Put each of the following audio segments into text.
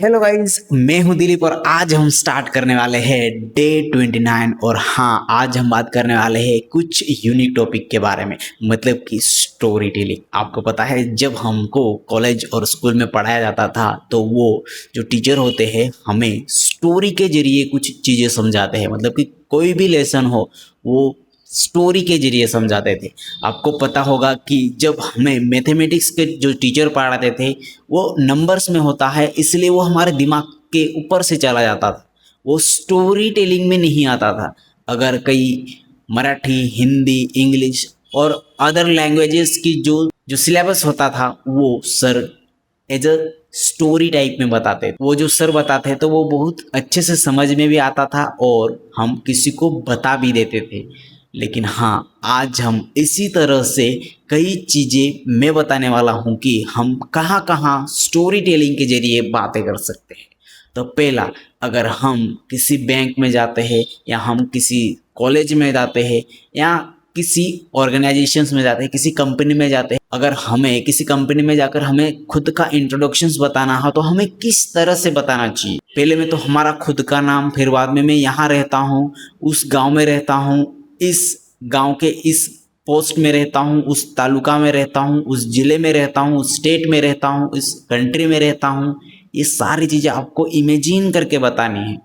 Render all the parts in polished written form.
Hello guys, मैं हूं दिलीप और आज हम स्टार्ट करने वाले हैं डे 29। और हाँ, आज हम बात करने वाले हैं कुछ यूनिक टॉपिक के बारे में, मतलब कि स्टोरी टेलिंग। आपको पता है, जब हमको कॉलेज और स्कूल में पढ़ाया जाता था तो वो जो टीचर होते हैं हमें स्टोरी के जरिए कुछ चीज़ें समझाते हैं, मतलब कि कोई भी लेसन हो वो स्टोरी के जरिए समझाते थे। आपको पता होगा कि जब हमें मैथमेटिक्स के जो टीचर पढ़ाते थे वो नंबर्स में होता है, इसलिए वो हमारे दिमाग के ऊपर से चला जाता था, वो स्टोरी टेलिंग में नहीं आता था। अगर कई मराठी, हिंदी, इंग्लिश और अदर लैंग्वेजेस की जो जो सिलेबस होता था वो sir as a story type में बताते थे। वो जो सर बताते तो वो बहुत अच्छे से समझ में भी आता था और हम किसी को बता भी देते थे। लेकिन हाँ, आज हम इसी तरह से कई चीज़ें मैं बताने वाला हूँ कि हम कहाँ कहाँ स्टोरी टेलिंग के जरिए बातें कर सकते हैं। तो पहला, अगर हम किसी बैंक में जाते हैं या हम किसी कॉलेज में जाते हैं या किसी ऑर्गेनाइजेशंस में जाते हैं, किसी कंपनी में जाते हैं, अगर हमें किसी कंपनी में जाकर हमें खुद का इंट्रोडक्शंस बताना हो तो हमें किस तरह से बताना चाहिए। पहले में तो हमारा खुद का नाम, फिर बाद में मैं यहाँ रहता हूँ, उस गांव में रहता हूँ, इस गांव के इस पोस्ट में रहता हूँ, उस तालुका में रहता हूँ, उस जिले में रहता हूँ, उस स्टेट में रहता हूँ, इस कंट्री में रहता हूँ। ये सारी चीज़ें आपको इमेजिन करके बतानी है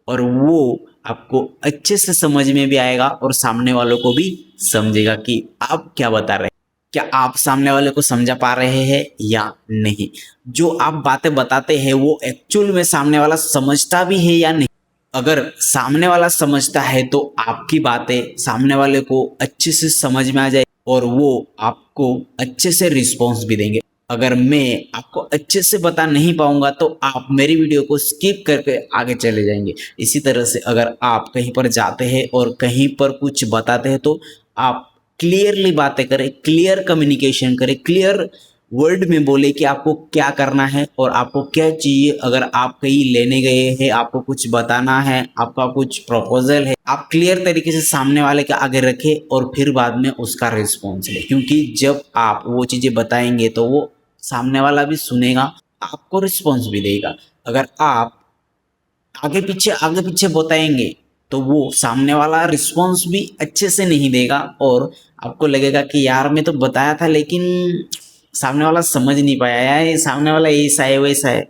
और वो आपको अच्छे से समझ में भी आएगा और सामने वालों को भी समझेगा कि आप क्या बता रहे हैं। क्या आप सामने वाले को समझा पा रहे हैं या नहीं? जो आप बातें बताते हैं वो एक्चुअल में सामने वाला समझता भी है या नहीं? अगर सामने वाला समझता है तो आपकी बातें सामने वाले को अच्छे से समझ में आ जाए और वो आपको अच्छे से रिस्पॉन्स भी देंगे। अगर मैं आपको अच्छे से बता नहीं पाऊंगा तो आप मेरी वीडियो को स्किप करके आगे चले जाएंगे। इसी तरह से अगर आप कहीं पर जाते हैं और कहीं पर कुछ बताते हैं तो आप क्लियरली बातें करें, क्लियर कम्युनिकेशन करें, क्लियर वर्ड में बोले कि आपको क्या करना है और आपको क्या चाहिए। अगर आप कहीं लेने गए हैं, आपको कुछ बताना है, आपका कुछ प्रपोजल है, आप क्लियर तरीके से सामने वाले के आगे रखें और फिर बाद में उसका रिस्पॉन्स लें। क्योंकि जब आप वो चीज़ें बताएंगे तो वो सामने वाला भी सुनेगा, आपको रिस्पॉन्स भी देगा। अगर आप आगे पीछे बताएंगे तो वो सामने वाला रिस्पॉन्स भी अच्छे से नहीं देगा और आपको लगेगा कि यार मैं तो बताया था लेकिन सामने वाला समझ नहीं पाया, यार सामने वाला ऐसा है वैसा है,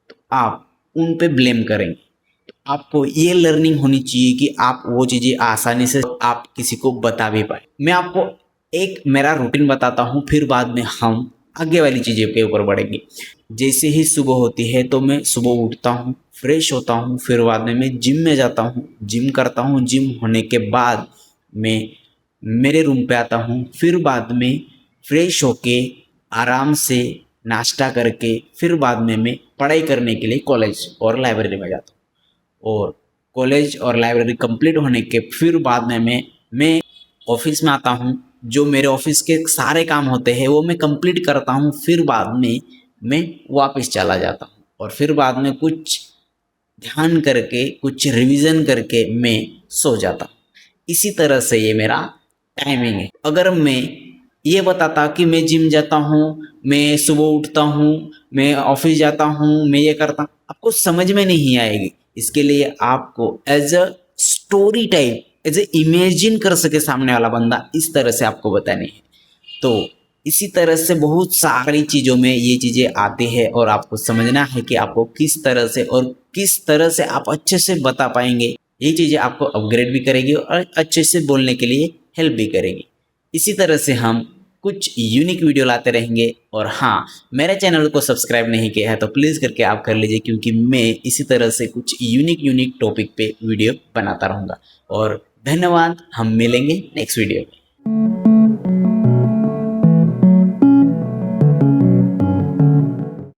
तो आप उन पे ब्लेम करेंगे। तो आपको ये लर्निंग होनी चाहिए कि आप वो चीज़ें आसानी से आप किसी को बता भी पाए। मैं आपको एक मेरा रूटीन बताता हूँ, फिर बाद में हम आगे वाली चीज़ों के ऊपर बढ़ेंगे। जैसे ही सुबह होती है तो मैं सुबह उठता हूँ, फ्रेश होता हूँ, फिर बाद में मैं जिम में जाता हूँ, जिम करता हूँ। जिम होने के बाद मैं मेरे रूम पे आता हूँ, फिर बाद में फ्रेश होके आराम से नाश्ता करके फिर बाद में मैं पढ़ाई करने के लिए कॉलेज और लाइब्रेरी में जाता हूँ। और कॉलेज और लाइब्रेरी कंप्लीट होने के फिर बाद में मैं ऑफिस में आता हूँ। जो मेरे ऑफिस के सारे काम होते हैं वो मैं कंप्लीट करता हूँ, फिर बाद में मैं वापस चला जाता हूँ और फिर बाद में कुछ ध्यान करके, कुछ रिवीजन करके मैं सो जाता हूँ। इसी तरह से ये मेरा टाइमिंग है। अगर मैं ये बताता कि मैं जिम जाता हूँ, मैं सुबह उठता हूँ, मैं ऑफिस जाता हूँ, मैं ये करता हूँ, आपको समझ में नहीं आएगी। इसके लिए आपको as a story type, as a imagine कर सके सामने वाला बंदा, इस तरह से आपको बतानी है। तो इसी तरह से बहुत सारी चीज़ों में ये चीज़ें आती है और आपको समझना है कि आपको किस तरह से और किस तरह से आप अच्छे से बता पाएंगे। ये चीज़ें आपको अपग्रेड भी करेगी और अच्छे से बोलने के लिए हेल्प भी करेगी। इसी तरह से हम कुछ यूनिक वीडियो लाते रहेंगे। और हाँ, मेरे चैनल को सब्सक्राइब नहीं किया है तो प्लीज़ करके आप कर लीजिए, क्योंकि मैं इसी तरह से कुछ यूनिक टॉपिक पे वीडियो बनाता रहूँगा। और धन्यवाद, हम मिलेंगे नेक्स्ट वीडियो में।